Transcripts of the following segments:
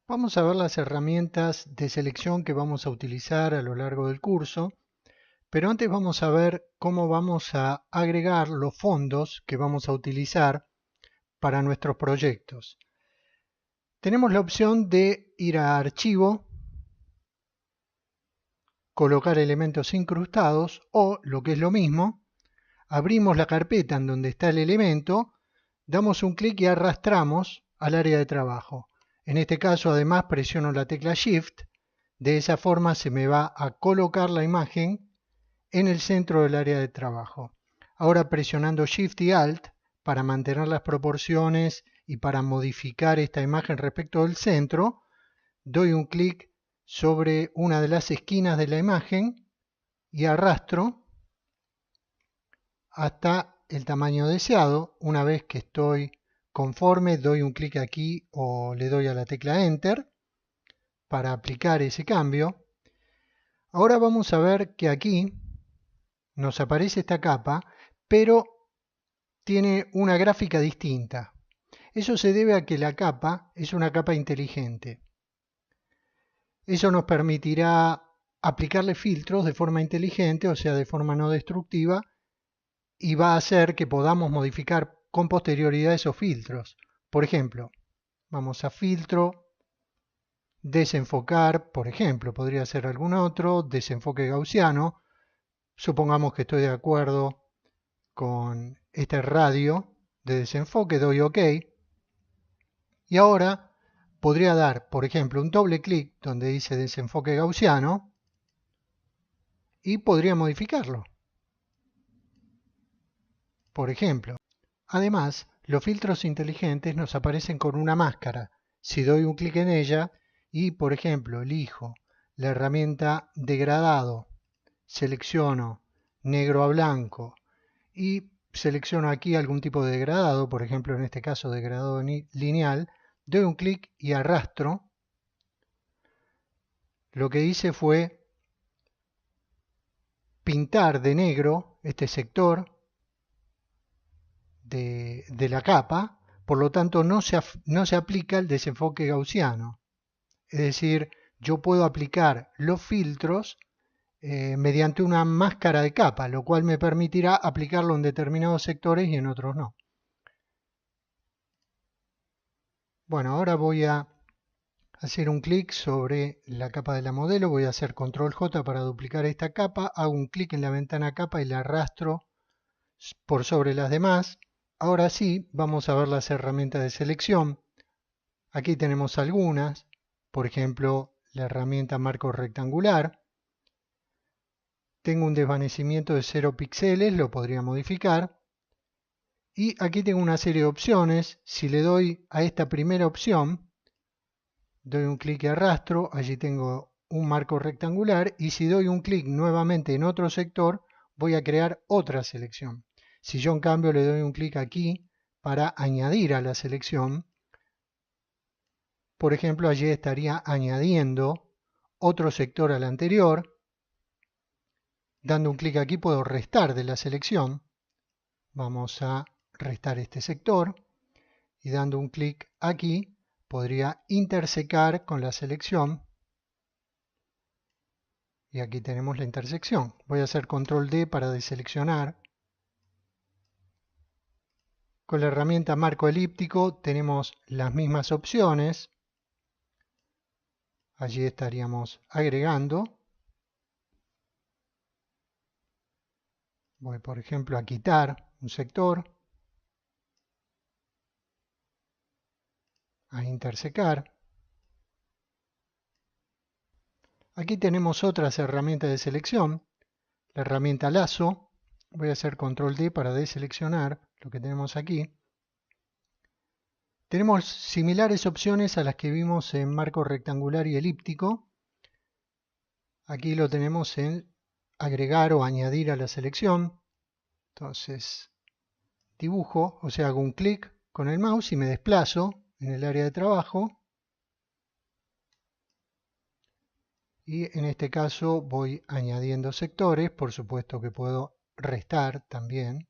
Vamos a ver las herramientas de selección que vamos a utilizar a lo largo del curso, pero antes vamos a ver cómo vamos a agregar los fondos que vamos a utilizar para nuestros proyectos. Tenemos la opción de ir a Archivo, colocar elementos incrustados o, lo que es lo mismo, abrimos la carpeta en donde está el elemento, damos un clic y arrastramos al área de trabajo. En este caso, además, presiono la tecla Shift. De esa forma se me va a colocar la imagen en el centro del área de trabajo. Ahora presionando Shift y Alt para mantener las proporciones y para modificar esta imagen respecto del centro, doy un clic sobre una de las esquinas de la imagen y arrastro hasta el tamaño deseado. Una vez que estoy conforme, doy un clic aquí o le doy a la tecla Enter para aplicar ese cambio. Ahora vamos a ver que aquí nos aparece esta capa, pero tiene una gráfica distinta. Eso se debe a que la capa es una capa inteligente. Eso nos permitirá aplicarle filtros de forma inteligente, o sea, de forma no destructiva, y va a hacer que podamos modificar con posterioridad esos filtros. Por ejemplo, vamos a filtro, desenfocar, por ejemplo, podría ser algún otro, desenfoque gaussiano. Supongamos que estoy de acuerdo con este radio de desenfoque, doy OK. Y ahora podría dar, por ejemplo, un doble clic donde dice desenfoque gaussiano y podría modificarlo. Por ejemplo, además, los filtros inteligentes nos aparecen con una máscara. Si doy un clic en ella y, por ejemplo, elijo la herramienta degradado, selecciono negro a blanco y selecciono aquí algún tipo de degradado, por ejemplo, en este caso degradado lineal, doy un clic y arrastro. Lo que hice fue pintar de negro este sector de la capa, por lo tanto no se aplica el desenfoque gaussiano. Es decir, yo puedo aplicar los filtros mediante una máscara de capa, lo cual me permitirá aplicarlo en determinados sectores y en otros no. Bueno, ahora voy a hacer un clic sobre la capa de la modelo, voy a hacer control J para duplicar esta capa, hago un clic en la ventana capa y la arrastro por sobre las demás. Ahora sí, vamos a ver las herramientas de selección. Aquí tenemos algunas, por ejemplo, la herramienta marco rectangular. Tengo un desvanecimiento de 0 píxeles, lo podría modificar. Y aquí tengo una serie de opciones. Si le doy a esta primera opción, doy un clic y arrastro, allí tengo un marco rectangular y si doy un clic nuevamente en otro sector, voy a crear otra selección. Si yo en cambio le doy un clic aquí para añadir a la selección, por ejemplo, allí estaría añadiendo otro sector al anterior. Dando un clic aquí puedo restar de la selección. Vamos a restar este sector y dando un clic aquí podría intersecar con la selección y aquí tenemos la intersección. Voy a hacer control D para deseleccionar. Con la herramienta marco elíptico tenemos las mismas opciones. Allí estaríamos agregando. Voy, por ejemplo, a quitar un sector, a intersecar. Aquí tenemos otras herramientas de selección. La herramienta lazo. Voy a hacer control D para deseleccionar lo que tenemos aquí. Tenemos similares opciones a las que vimos en marco rectangular y elíptico. Aquí lo tenemos en agregar o añadir a la selección. Entonces dibujo, o sea, hago un clic con el mouse y me desplazo en el área de trabajo. Y en este caso voy añadiendo sectores, por supuesto que puedo restar también.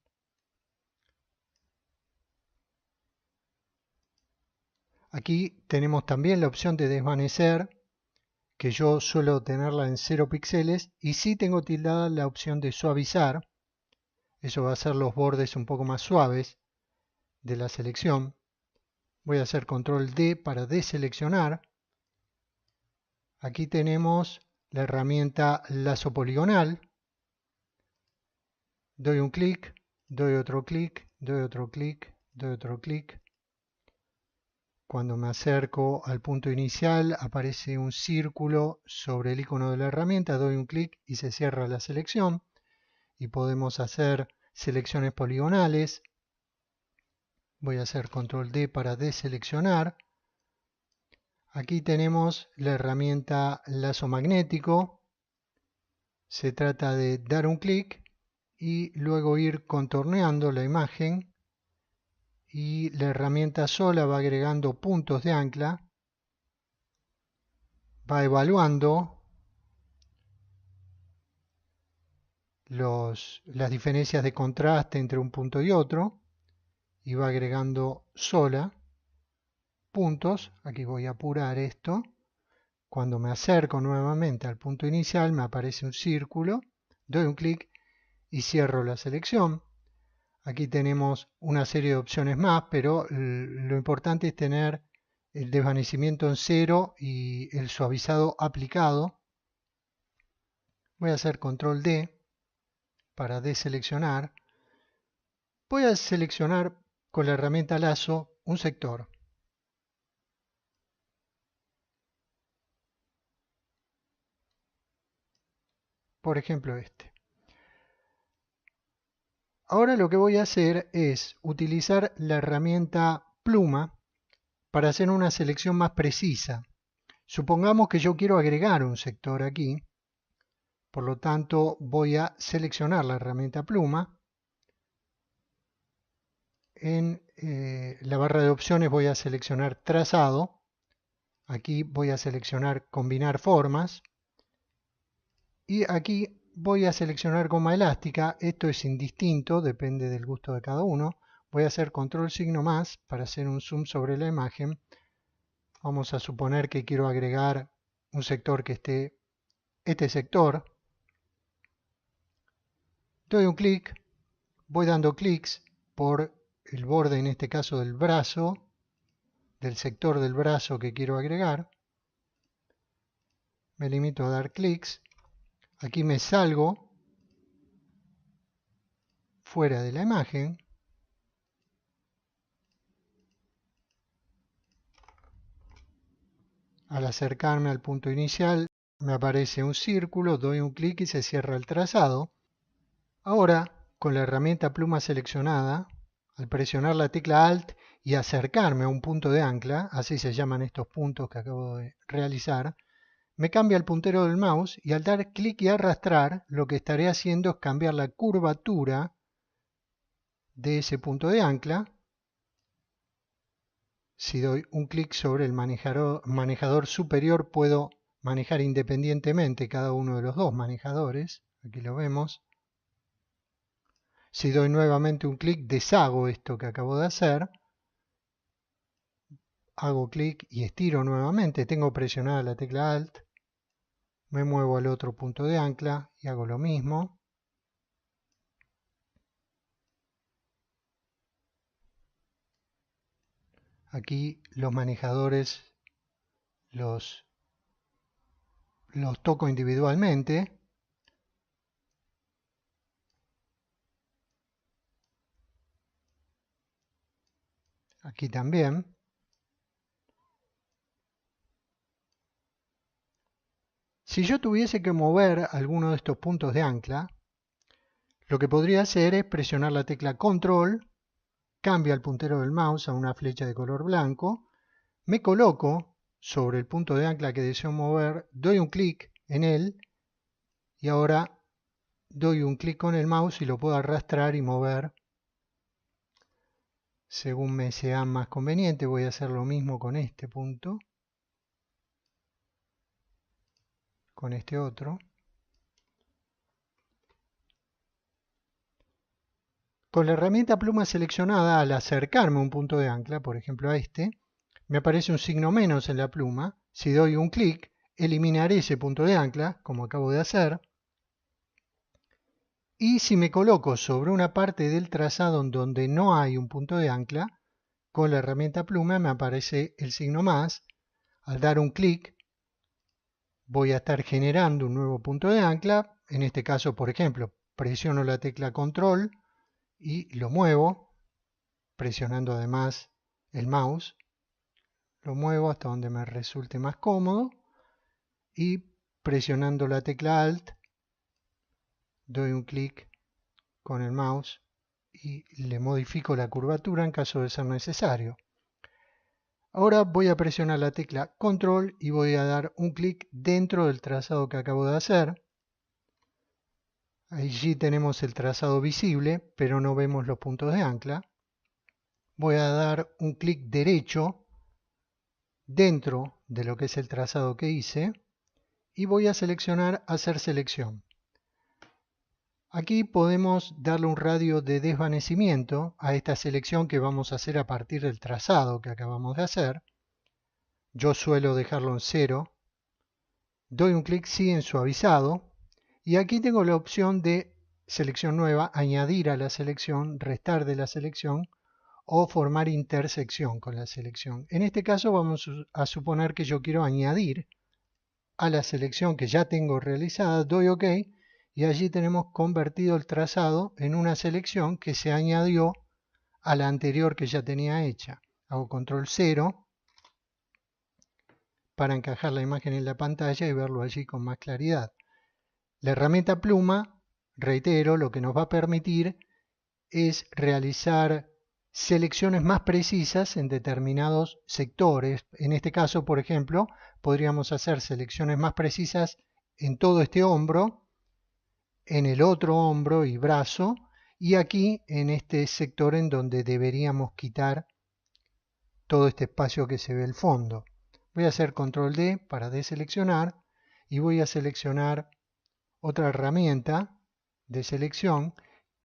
Aquí tenemos también la opción de desvanecer, que yo suelo tenerla en 0 píxeles, y sí tengo tildada la opción de suavizar. Eso va a hacer los bordes un poco más suaves de la selección. Voy a hacer control D para deseleccionar. Aquí tenemos la herramienta lazo poligonal. Doy un clic, doy otro clic, doy otro clic, doy otro clic. Cuando me acerco al punto inicial aparece un círculo sobre el icono de la herramienta, doy un clic y se cierra la selección. Y podemos hacer selecciones poligonales. Voy a hacer control D para deseleccionar. Aquí tenemos la herramienta lazo magnético. Se trata de dar un clic y luego ir contorneando la imagen, y la herramienta sola va agregando puntos de ancla, va evaluando las diferencias de contraste entre un punto y otro y va agregando sola puntos. Aquí voy a apurar esto. Cuando me acerco nuevamente al punto inicial me aparece un círculo, doy un clic y cierro la selección. Aquí tenemos una serie de opciones más, pero lo importante es tener el desvanecimiento en 0 y el suavizado aplicado. Voy a hacer control D para deseleccionar. Voy a seleccionar con la herramienta lazo un sector. Por ejemplo este. Ahora lo que voy a hacer es utilizar la herramienta pluma para hacer una selección más precisa. Supongamos que yo quiero agregar un sector aquí. Por lo tanto, voy a seleccionar la herramienta pluma. En la barra de opciones voy a seleccionar trazado. Aquí voy a seleccionar combinar formas. Y aquí voy a seleccionar goma elástica. Esto es indistinto, depende del gusto de cada uno. Voy a hacer control signo más para hacer un zoom sobre la imagen. Vamos a suponer que quiero agregar un sector que esté este sector. Doy un clic, voy dando clics por el borde, en este caso del brazo, del sector del brazo que quiero agregar. Me limito a dar clics. Aquí me salgo fuera de la imagen. Al acercarme al punto inicial me aparece un círculo, doy un clic y se cierra el trazado. Ahora, con la herramienta pluma seleccionada, al presionar la tecla Alt y acercarme a un punto de ancla, así se llaman estos puntos que acabo de realizar, me cambia el puntero del mouse y al dar clic y arrastrar, lo que estaré haciendo es cambiar la curvatura de ese punto de ancla. Si doy un clic sobre el manejador superior, puedo manejar independientemente cada uno de los dos manejadores. Aquí lo vemos. Si doy nuevamente un clic, deshago esto que acabo de hacer. Hago clic y estiro nuevamente. Tengo presionada la tecla Alt. Me muevo al otro punto de ancla y hago lo mismo. Aquí los manejadores los toco individualmente. Aquí también. Si yo tuviese que mover alguno de estos puntos de ancla, lo que podría hacer es presionar la tecla Control, cambio el puntero del mouse a una flecha de color blanco, me coloco sobre el punto de ancla que deseo mover, doy un clic en él y ahora doy un clic con el mouse y lo puedo arrastrar y mover según me sea más conveniente. Voy a hacer lo mismo con este punto, con este otro. Con la herramienta pluma seleccionada, al acercarme a un punto de ancla, por ejemplo a este, me aparece un signo menos en la pluma. Si doy un clic, eliminaré ese punto de ancla, como acabo de hacer. Y si me coloco sobre una parte del trazado en donde no hay un punto de ancla, con la herramienta pluma me aparece el signo más. Al dar un clic, voy a estar generando un nuevo punto de ancla. En este caso, por ejemplo, presiono la tecla control y lo muevo, presionando además el mouse. Lo muevo hasta donde me resulte más cómodo y presionando la tecla Alt doy un clic con el mouse y le modifico la curvatura en caso de ser necesario. Ahora voy a presionar la tecla Control y voy a dar un clic dentro del trazado que acabo de hacer. Allí tenemos el trazado visible, pero no vemos los puntos de ancla. Voy a dar un clic derecho dentro de lo que es el trazado que hice y voy a seleccionar Hacer selección. Aquí podemos darle un radio de desvanecimiento a esta selección que vamos a hacer a partir del trazado que acabamos de hacer. Yo suelo dejarlo en 0. Doy un clic sí en suavizado y aquí tengo la opción de selección nueva, añadir a la selección, restar de la selección o formar intersección con la selección. En este caso vamos a suponer que yo quiero añadir a la selección que ya tengo realizada, doy OK y allí tenemos convertido el trazado en una selección que se añadió a la anterior que ya tenía hecha. Hago control 0 para encajar la imagen en la pantalla y verlo allí con más claridad. La herramienta pluma, reitero, lo que nos va a permitir es realizar selecciones más precisas en determinados sectores. En este caso, por ejemplo, podríamos hacer selecciones más precisas en todo este hombro, en el otro hombro y brazo, y aquí en este sector en donde deberíamos quitar todo este espacio que se ve el fondo. Voy a hacer control D para deseleccionar y voy a seleccionar otra herramienta de selección